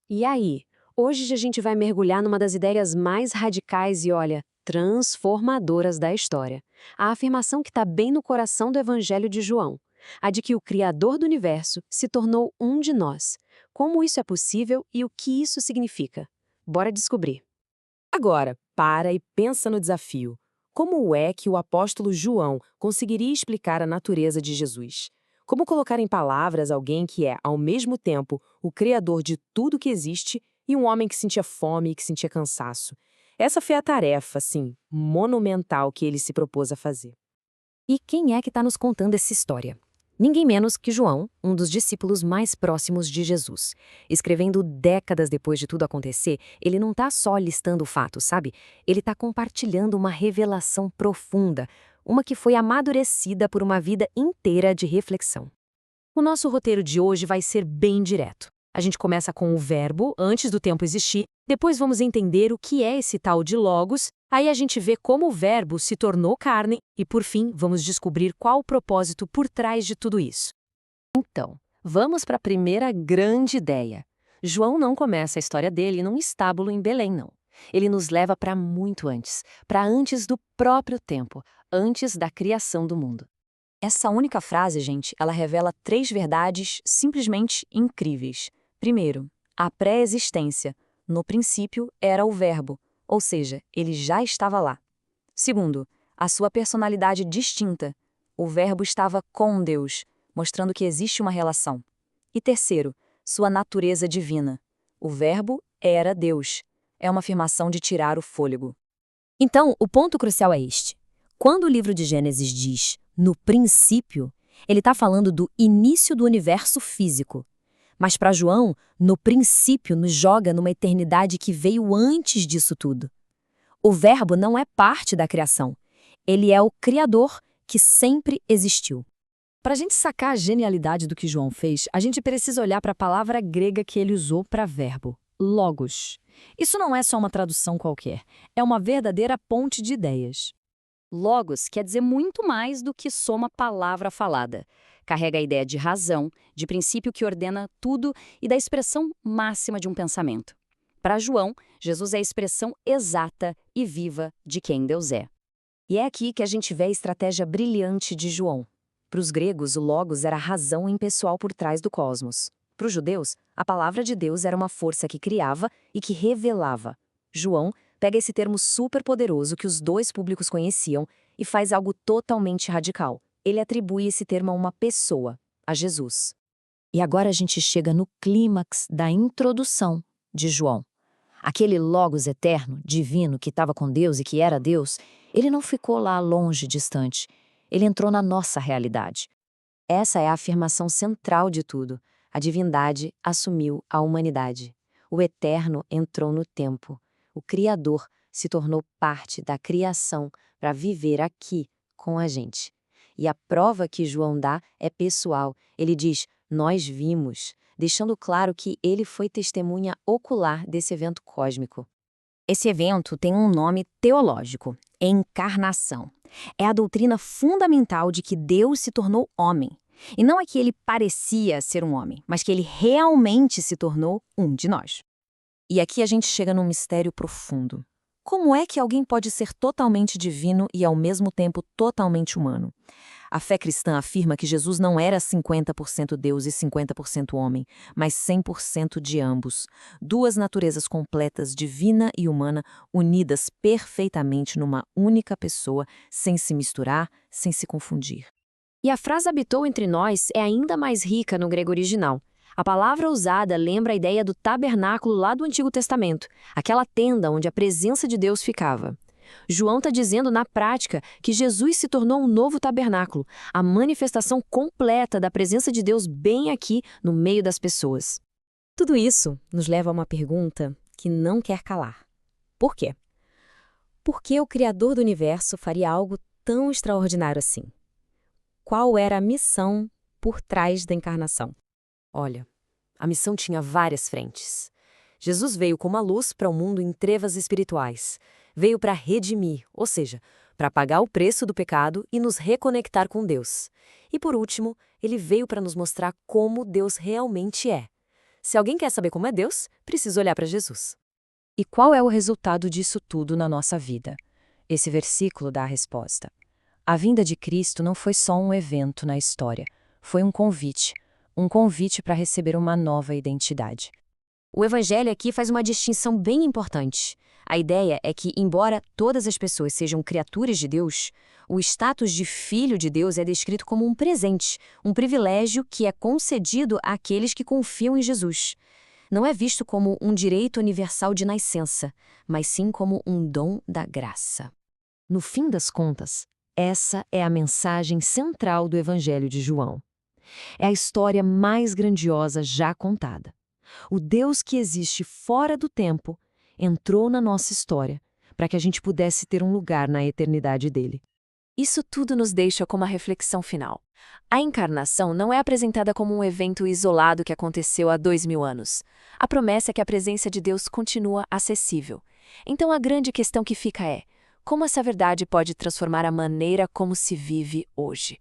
E aí? Hoje a gente vai mergulhar numa das ideias mais radicais e, olha, transformadoras da história. A afirmação que está bem no coração do Evangelho de João. A de que o Criador do universo se tornou um de nós. Como isso é possível e o que isso significa? Bora descobrir. Agora, para e pensa no desafio. Como é que o apóstolo João conseguiria explicar a natureza de Jesus? Como colocar em palavras alguém que é, ao mesmo tempo, o criador de tudo que existe e um homem que sentia fome e que sentia cansaço? Essa foi a tarefa, assim, monumental que ele se propôs a fazer. E quem é que está nos contando essa história? Ninguém menos que João, um dos discípulos mais próximos de Jesus. Escrevendo décadas depois de tudo acontecer, ele não está só listando fatos, sabe? Ele está compartilhando uma revelação profunda, uma que foi amadurecida por uma vida inteira de reflexão. O nosso roteiro de hoje vai ser bem direto. A gente começa com o verbo, antes do tempo existir, depois vamos entender o que é esse tal de logos, aí a gente vê como o verbo se tornou carne e, por fim, vamos descobrir qual o propósito por trás de tudo isso. Então, vamos para a primeira grande ideia. João não começa a história dele num estábulo em Belém, não. Ele nos leva para antes do próprio tempo, antes da criação do mundo. Essa única frase, gente, ela revela três verdades simplesmente incríveis. Primeiro, a pré-existência. No princípio era o Verbo, ou seja, ele já estava lá. Segundo, a sua personalidade distinta. O Verbo estava com Deus, mostrando que existe uma relação. E terceiro, sua natureza divina. O Verbo era Deus. É uma afirmação de tirar o fôlego. Então, o ponto crucial é este. Quando o livro de Gênesis diz no princípio, ele está falando do início do universo físico. Mas para João, no princípio nos joga numa eternidade que veio antes disso tudo. O Verbo não é parte da criação. Ele é o Criador que sempre existiu. Para a gente sacar a genialidade do que João fez, a gente precisa olhar para a palavra grega que ele usou para verbo, logos. Isso não é só uma tradução qualquer, é uma verdadeira ponte de ideias. Logos quer dizer muito mais do que só uma palavra falada. Carrega a ideia de razão, de princípio que ordena tudo e da expressão máxima de um pensamento. Para João, Jesus é a expressão exata e viva de quem Deus é. E é aqui que a gente vê a estratégia brilhante de João. Para os gregos, o logos era a razão impessoal por trás do cosmos. Para os judeus, a palavra de Deus era uma força que criava e que revelava. João pega esse termo superpoderoso que os dois públicos conheciam e faz algo totalmente radical. Ele atribui esse termo a uma pessoa, a Jesus. E agora a gente chega no clímax da introdução de João. Aquele Logos eterno, divino, que estava com Deus e que era Deus, ele não ficou lá longe, distante. Ele entrou na nossa realidade. Essa é a afirmação central de tudo. A divindade assumiu a humanidade. O eterno entrou no tempo. O Criador se tornou parte da criação para viver aqui com a gente. E a prova que João dá é pessoal. Ele diz, nós vimos, deixando claro que ele foi testemunha ocular desse evento cósmico. Esse evento tem um nome teológico, encarnação. É a doutrina fundamental de que Deus se tornou homem. E não é que ele parecia ser um homem, mas que ele realmente se tornou um de nós. E aqui a gente chega num mistério profundo. Como é que alguém pode ser totalmente divino e ao mesmo tempo totalmente humano? A fé cristã afirma que Jesus não era 50% Deus e 50% homem, mas 100% de ambos. Duas naturezas completas, divina e humana, unidas perfeitamente numa única pessoa, sem se misturar, sem se confundir. E a frase habitou entre nós é ainda mais rica no grego original. A palavra usada lembra a ideia do tabernáculo lá do Antigo Testamento, aquela tenda onde a presença de Deus ficava. João está dizendo na prática que Jesus se tornou um novo tabernáculo, a manifestação completa da presença de Deus bem aqui no meio das pessoas. Tudo isso nos leva a uma pergunta que não quer calar. Por quê? Por que o Criador do Universo faria algo tão extraordinário assim? Qual era a missão por trás da encarnação? Olha, a missão tinha várias frentes. Jesus veio como a luz para o mundo em trevas espirituais. Veio para redimir, ou seja, para pagar o preço do pecado e nos reconectar com Deus. E por último, ele veio para nos mostrar como Deus realmente é. Se alguém quer saber como é Deus, precisa olhar para Jesus. E qual é o resultado disso tudo na nossa vida? Esse versículo dá a resposta. A vinda de Cristo não foi só um evento na história, foi um convite para receber uma nova identidade. O Evangelho aqui faz uma distinção bem importante. A ideia é que, embora todas as pessoas sejam criaturas de Deus, o status de filho de Deus é descrito como um presente, um privilégio que é concedido àqueles que confiam em Jesus. Não é visto como um direito universal de nascença, mas sim como um dom da graça. No fim das contas, essa é a mensagem central do Evangelho de João. É a história mais grandiosa já contada. O Deus que existe fora do tempo entrou na nossa história para que a gente pudesse ter um lugar na eternidade dele. Isso tudo nos deixa com uma reflexão final. A encarnação não é apresentada como um evento isolado que aconteceu há 2000 anos. A promessa é que a presença de Deus continua acessível. Então a grande questão que fica é: como essa verdade pode transformar a maneira como se vive hoje?